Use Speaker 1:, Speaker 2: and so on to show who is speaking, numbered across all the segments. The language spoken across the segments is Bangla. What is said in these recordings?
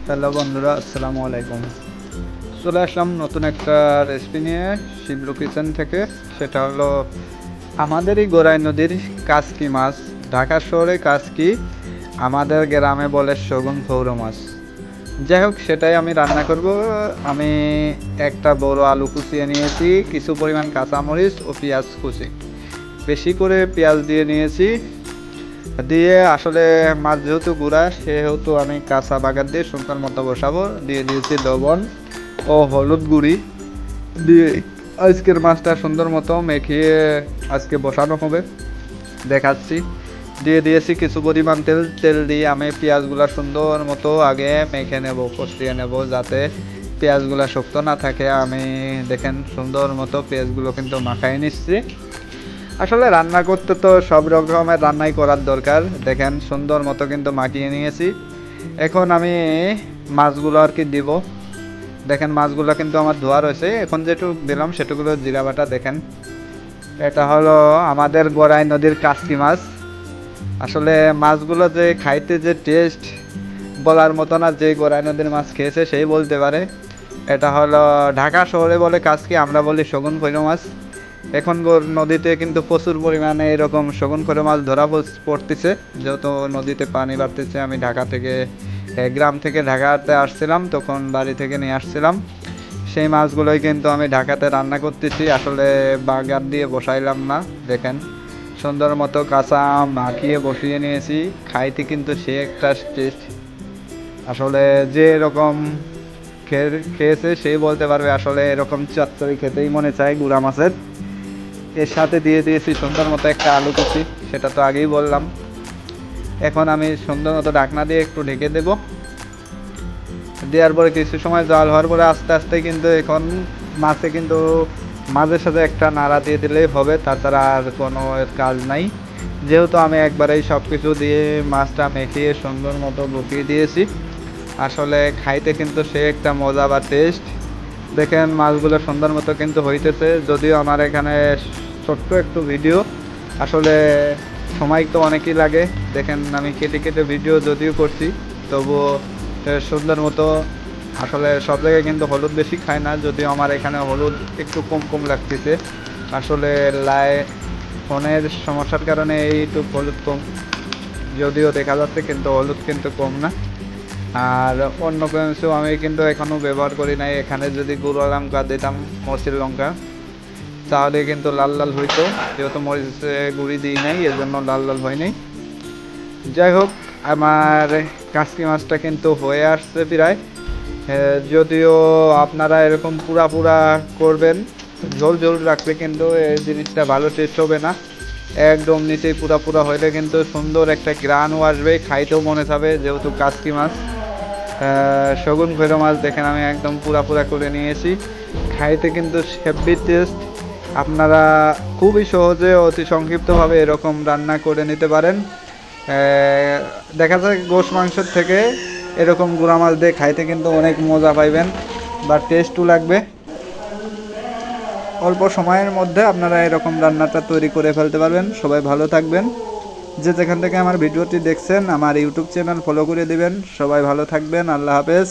Speaker 1: হ্যালো বন্ধুরা, আসসালামু আলাইকুম। চলে আসলাম নতুন একটা রেসিপি নিয়ে শিবলু কিচেন থেকে। সেটা হলো আমাদেরই গোরাই নদীর কাসকি মাছ। ঢাকা শহরে কাসকি, আমাদের গ্রামে বলে শগুন ফৌর মাছ। যাই হোক, সেটাই আমি রান্না করব। আমি একটা বড় আলু কুচিয়ে নিয়েছি, কিছু পরিমাণ কাঁচামরিচ ও পেঁয়াজ কুচি, বেশি করে পেঁয়াজ দিয়ে নিয়েছি। দিয়ে আসলে মাছ যেহেতু গুঁড়া, সেহেতু আমি কাঁচা বাগার দিয়ে সুন্দর মতো বসাবো। দিয়ে দিয়েছি লবণ ও হলুদ গুঁড়ি দিয়ে আজকের মাছটা সুন্দর মতো মেখিয়ে আজকে বসানো হবে, দেখাচ্ছি। দিয়ে দিয়েছি কিছু পরিমাণ তেল। তেল দিয়ে আমি পেঁয়াজগুলো সুন্দর মতো আগে মেখে নেব, কষিয়ে নেব, যাতে পেঁয়াজগুলো শক্ত না থাকে। আমি দেখেন সুন্দর মতো পেঁয়াজগুলো কিন্তু মাখাই নিচ্ছি। আসলে রান্না করতে তো সব রকমের রান্নাই করার দরকার। দেখেন সুন্দর মতো কিন্তু মাখিয়ে নিয়েছি। এখন আমি মাছগুলো আর কি দিব। দেখেন মাছগুলো কিন্তু আমার ধোয়া রয়েছে। এখন যেটুকু দিলাম সেটুকুলো জিরা বাটা। দেখেন এটা হলো আমাদের গোরাই নদীর কাসকি মাছ। আসলে মাছগুলো যে খাইতে যে টেস্ট বলার মতো না। যে গোরাই নদীর মাছ খেয়েছে সেই বলতে পারে। এটা হলো ঢাকা শহরে বলে কাসকি, আমরা বলি শগুন ফৈর মাছ। এখন নদীতে কিন্তু প্রচুর পরিমাণে এরকম শগুন করে মাছ ধরা পড়তেছে, যেহেতু নদীতে পানি বাড়তেছে। আমি ঢাকা থেকে গ্রাম থেকে ঢাকাতে আসছিলাম, তখন বাড়ি থেকে নিয়ে আসছিলাম সেই মাছগুলোই কিন্তু আমি ঢাকাতে রান্না করতেছি। আসলে বাগার দিয়ে বসাইলাম না। দেখেন সুন্দর মতো কাঁচা মাখিয়ে বসিয়ে নিয়েছি। খাইতে কিন্তু সে একটা টেস্ট। আসলে যে এরকম খেয়েছে সেই বলতে পারবে আসলে এরকম চচ্চড়ি খেতেই মনে চায় গুড়া মাছের। এর সাথে দিয়ে দিয়েছি সুন্দর মতো একটা আলু কুচি, সেটা তো আগেই বললাম। এখন আমি সুন্দর মতো ঢাকনা দিয়ে একটু ঢেকে দেব। দেওয়ার পরে কিছু সময় জল হওয়ার পরে আস্তে আস্তে কিন্তু এখন মাছে কিন্তু মাঝের সাথে একটা নাড়া দিয়ে দিলেই হবে, তাছাড়া আর কোনো কাজ নাই। যেহেতু আমি একবারেই সব কিছু দিয়ে মাছটা মেখিয়ে সুন্দর মতো বসিয়ে দিয়েছি। আসলে খাইতে কিন্তু সে একটা মজা বা টেস্ট। দেখেন মাছগুলো সুন্দর মতো কিন্তু হইতেছে। যদিও আমার এখানে ছোট্ট একটু ভিডিও, আসলে সময় তো অনেকই লাগে। দেখেন আমি কেটে কেটে ভিডিও যদিও করছি, তবুও সুন্দর মতো। আসলে সব জায়গায় কিন্তু হলুদ বেশি খায় না, যদিও আমার এখানে হলুদ একটু কম কম লাগতেছে। আসলে ফোনের সমস্যার কারণে এইটুকু হলুদ কম, যদিও দেখা যাচ্ছে কিন্তু হলুদ কিন্তু কম না। আর অন্য কিছু আমি কিন্তু এখনও ব্যবহার করি নাই। এখানে যদি গুঁড়ো লঙ্কা দিতাম, মরিচের লঙ্কা, তাহলে কিন্তু লাল লাল হইতো। যেহেতু মরিচে গুঁড়ি দিই নাই, এর জন্য লাল লাল হয় নাই। যাই হোক, আমার কাসকি মাছটা কিন্তু হয়ে আসছে প্রায়। যদিও আপনারা এরকম পুরা পুরা করবেন, ঝোল ঝোল রাখলে কিন্তু এই জিনিসটা ভালো টেস্ট হবে না। একদম নিচেই পুরা পুরা হইলে কিন্তু সুন্দর একটা গ্রানও আসবে, খাইতেও মনে যাবে। যেহেতু কাসকি মাছ, শগুন খৈর মাছ, দেখেন আমি একদম পুরা পুরা করে নিয়েছি। খাইতে কিন্তু হেভি টেস্ট। আপনারা খুবই সহজে অতি সংক্ষিপ্তভাবে এরকম রান্না করে নিতে পারেন। দেখা যায় গোশ মাংসের থেকে এরকম গুঁড়া মাছ দিয়ে খাইতে কিন্তু অনেক মজা পাইবেন বা টেস্টও লাগবে। অল্প সময়ের মধ্যে আপনারা এরকম রান্নাটা তৈরি করে ফেলতে পারবেন। সবাই ভালো থাকবেন। যে যেখান থেকে আমার ভিডিওটি দেখছেন, আমার ইউটিউব চ্যানেল ফলো করে দিবেন। সবাই ভালো থাকবেন। আল্লাহ হাফেজ।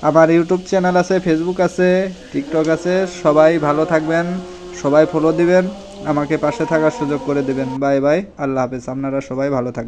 Speaker 1: আমার ইউটিউব চ্যানেল আছে, ফেসবুক আছে, টিকটক আছে। সবাই ভালো থাকবেন, সবাই ফলো দিবেন, আমাকে পাশে থাকার সুযোগ করে দিবেন। বাই বাই, আল্লাহ হাফেজ। আপনারা সবাই ভালো থাকবেন।